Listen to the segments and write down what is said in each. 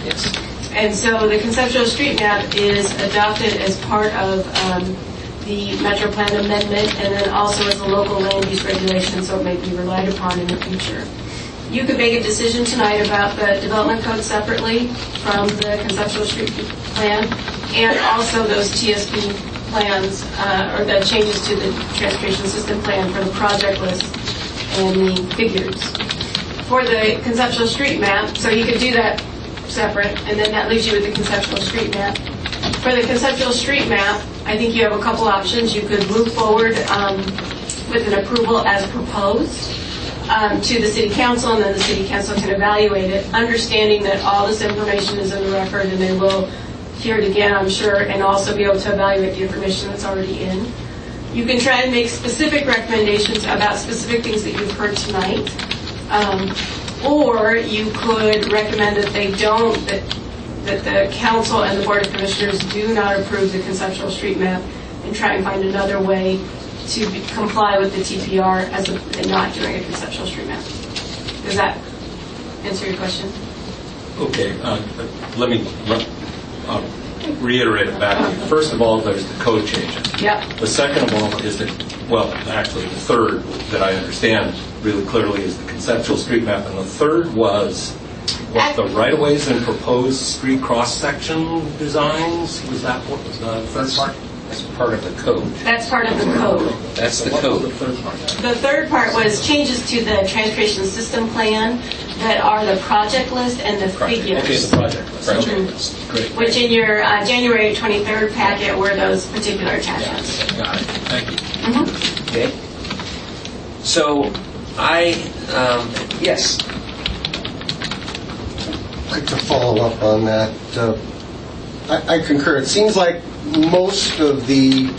Yes. And so the conceptual street map is adopted as part of the Metro Plan Amendment, and then also as a local land use regulation, so it may be relied upon in the future. You could make a decision tonight about the development code separately from the conceptual street plan, and also those TSP plans, or the changes to the transportation system plan for the project list and the figures. For the conceptual street map, so you could do that separate, and then that leaves you with the conceptual street map. For the conceptual street map, I think you have a couple options. You could move forward with an approval as proposed to the City Council, and then the City Council can evaluate it, understanding that all this information is in the record, and they will hear it again, I'm sure, and also be able to evaluate the information that's already in. You can try and make specific recommendations about specific things that you've heard tonight, or you could recommend that they don't, that the Council and the Board of Commissioners do not approve the conceptual street map and try and find another way to comply with the TPR and not doing a conceptual street map. Does that answer your question? Okay, let me reiterate it back. First of all, there's the code changes. Yep. The second of all is that, well, actually the third that I understand really clearly is the conceptual street map, and the third was what the right-of-ways and proposed street cross-section designs. Was that what was the third part? That's part of the code. That's part of the code. That's the code. The third part. The third part was changes to the transportation system plan that are the project list and the figures. Okay, the project list. Project list. Great. Which in your January 23rd packet were those particular attachments. Yeah, got it. Thank you. Mm-hmm. Okay. So yes. I'd like to follow up on that. I concur. It seems like most of the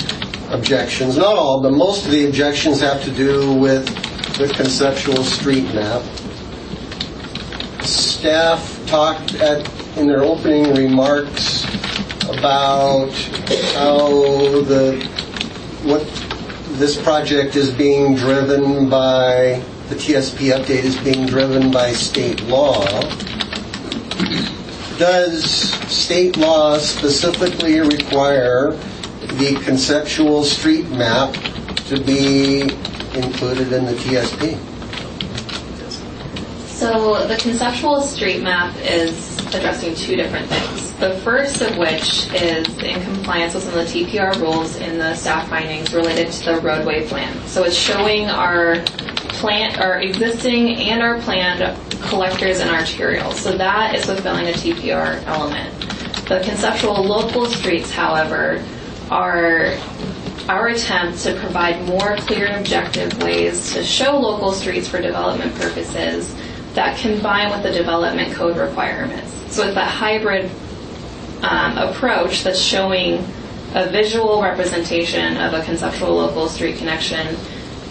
objections, not all, but most of the objections have to do with the conceptual street map. Staff talked in their opening remarks about how what this project is being driven by, the TSP update is being driven by state law. Does state law specifically require the conceptual street map to be included in the TSP? So the conceptual street map is addressing two different things. The first of which is in compliance with some of the TPR rules in the staff findings related to the roadway plan. So it's showing our existing and our planned collectors and arterials. So that is fulfilling a TPR element. The conceptual local streets, however, are our attempt to provide more clear and objective ways to show local streets for development purposes that combine with the development code requirements. So it's that hybrid approach that's showing a visual representation of a conceptual local street connection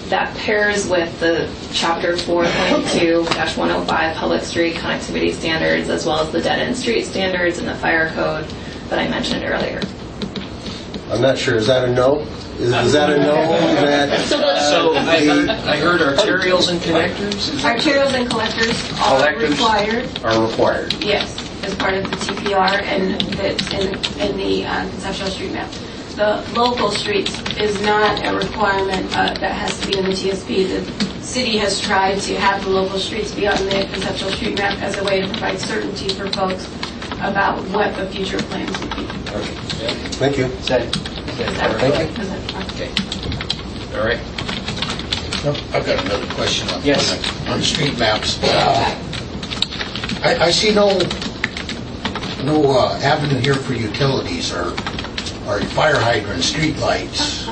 that pairs with the Chapter 4.2-105 Public Street Connectivity Standards, as well as the dead-end street standards and the fire code that I mentioned earlier. I'm not sure. Is that a no? Is that a no? So I heard arterials and connectors? Arterials and collectors are required. Yes, as part of the TPR and in the conceptual street map. The local streets is not a requirement that has to be in the TSP. The city has tried to have the local streets be on the conceptual street map as a way to provide certainty for folks about what the future plans would be. Okay. Thank you. Is that Thank you. okay? All right. I've got another question on, Yes. on street maps. I see no avenue here for utilities or fire hydrants, street lights,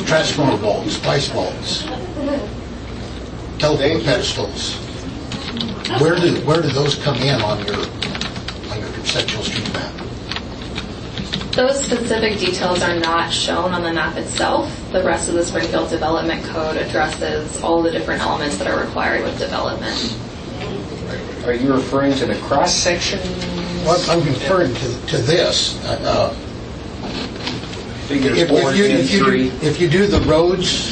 transformer bulbs, splice bulbs, telephone pedestals. Where do those come in on your conceptual street map? Those specific details are not shown on the map itself. The rest of the Springfield Development Code addresses all the different elements that are required with development. Are you referring to the cross section? Well, I'm referring to this. Figures 4 and 3. If you do the roads,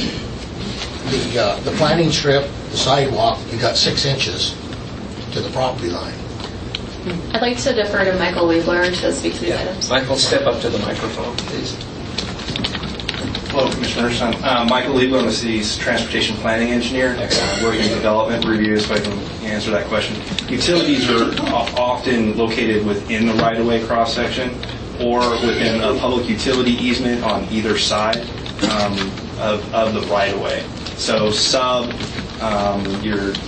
the planting strip, the sidewalk, you got 6 inches to the property line. I'd like to defer to Michael Liebler to speak to these items. Michael, step up to the microphone, please. Hello, Commissioners. I'm Michael Liebler. I'm the city's transportation planning engineer. Working in development review, so I can answer that question. Utilities are often located within the right-of-way cross-section or within a public utility easement on either side of the right-of-way. So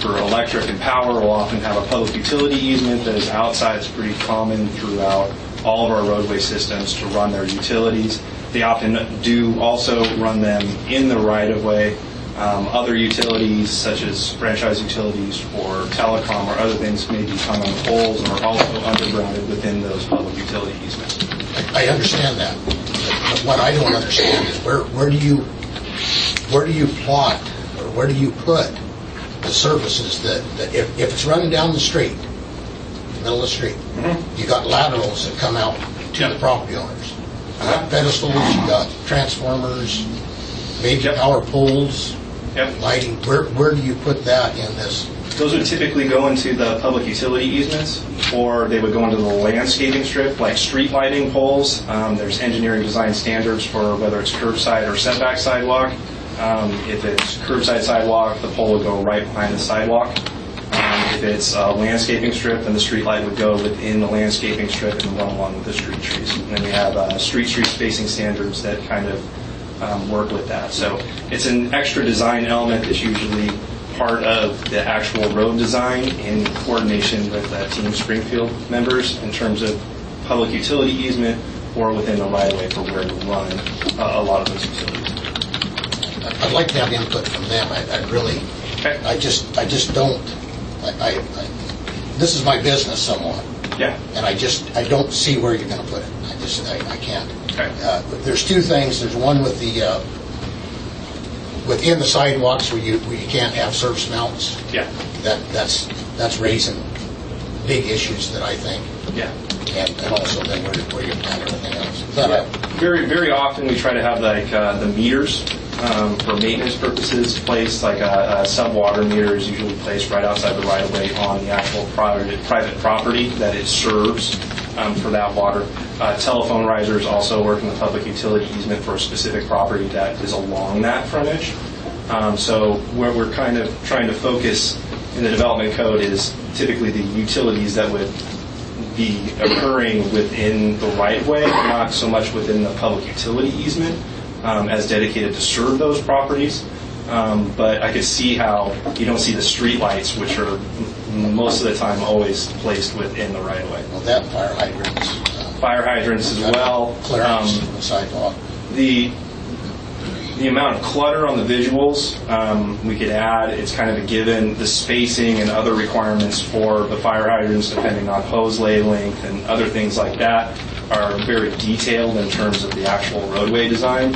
for electric and power, we'll often have a public utility easement that is outside. It's pretty common throughout all of our roadway systems to run their utilities. They often do also run them in the right-of-way. Other utilities, such as franchise utilities or telecom or other things, may become on poles and are also undergrounded within those public utility easements. I understand that. But what I don't understand is where do you plot or where do you put the services that if it's running down the street, middle of the street, you got laterals that come out to the property owners. You got pedestals, you got transformers, maybe power poles, lighting. Where do you put that in this? Those would typically go into the public utility easements, or they would go into the landscaping strip, like street lighting poles. There's engineering design standards for whether it's curbside or setback sidewalk. If it's curbside sidewalk, the pole would go right behind the sidewalk. If it's a landscaping strip, then the street light would go within the landscaping strip and run along with the street trees. And then we have street spacing standards that kind of work with that. So it's an extra design element that's usually part of the actual road design in coordination with Team Springfield members in terms of public utility easement or within the right-of-way for where to run a lot of those utilities. I'd like to have input from them. I really, Okay. I just don't. This is my business somewhat. Yeah. And I don't see where you're going to put it. I can't. Okay. There's two things. There's one with the within the sidewalks where you can't have surface mounts. Yeah. That's raising big issues that I think. Yeah. And also then where you plant everything else. But Very, very often we try to have like the meters for maintenance purposes placed, like a sub-water meter is usually placed right outside the right-of-way on the actual private property that it serves for that water. Telephone risers also work in the public utility easement for a specific property that is along that frontage. So where we're kind of trying to focus in the development code is typically the utilities that would be occurring within the right-of-way, not so much within the public utility easement as dedicated to serve those properties. But I could see how you don't see the street lights, which are most of the time always placed within the right-of-way. well, that fire hydrants. Fire hydrants as well. Clearance on the sidewalk. The amount of clutter on the visuals we could add, it's kind of a given. The spacing and other requirements for the fire hydrants, depending on hose lay length and other things like that, are very detailed in terms of the actual roadway design.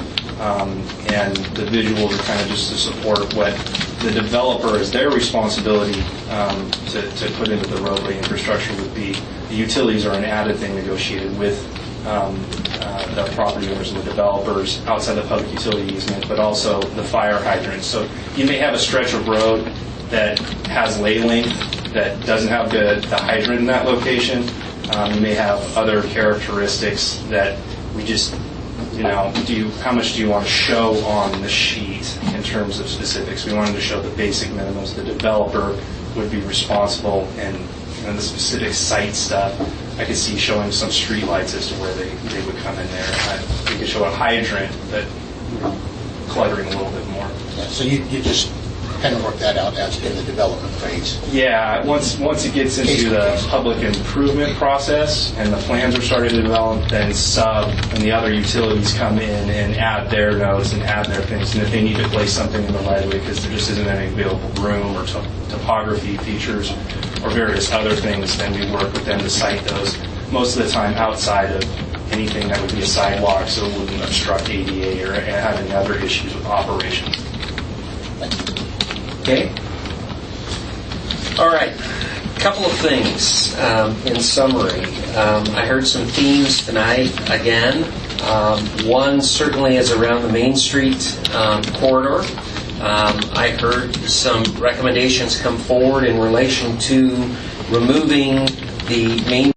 And the visuals are kind of just to support what the developer is their responsibility to put into the roadway infrastructure would be. The utilities are an added thing negotiated with the property owners and the developers outside the public utility easement, but also the fire hydrants. So you may have a stretch of road that has lay length that doesn't have the hydrant in that location. You may have other characteristics that we just, how much do you want to show on the sheet in terms of specifics? We wanted to show the basic minimums. The developer would be responsible, and the specific site stuff, I could see showing some street lights as to where they would come in there. We could show a hydrant, but cluttering a little bit more. Yeah, so you just kind of work that out as in the development phase. Yeah, once it gets into the public improvement process and the plans are starting to develop, then sub and the other utilities come in and add their notes and add their things. And if they need to place something in the right of way because there just isn't any available room or topography features or various other things, then we work with them to cite those. Most of the time outside of anything that would be a sidewalk, so it wouldn't obstruct ADA or have any other issues with operations. Okay. All right. A couple of things in summary. I heard some themes tonight again. One certainly is around the Main Street corridor. I heard some recommendations come forward in relation to removing the main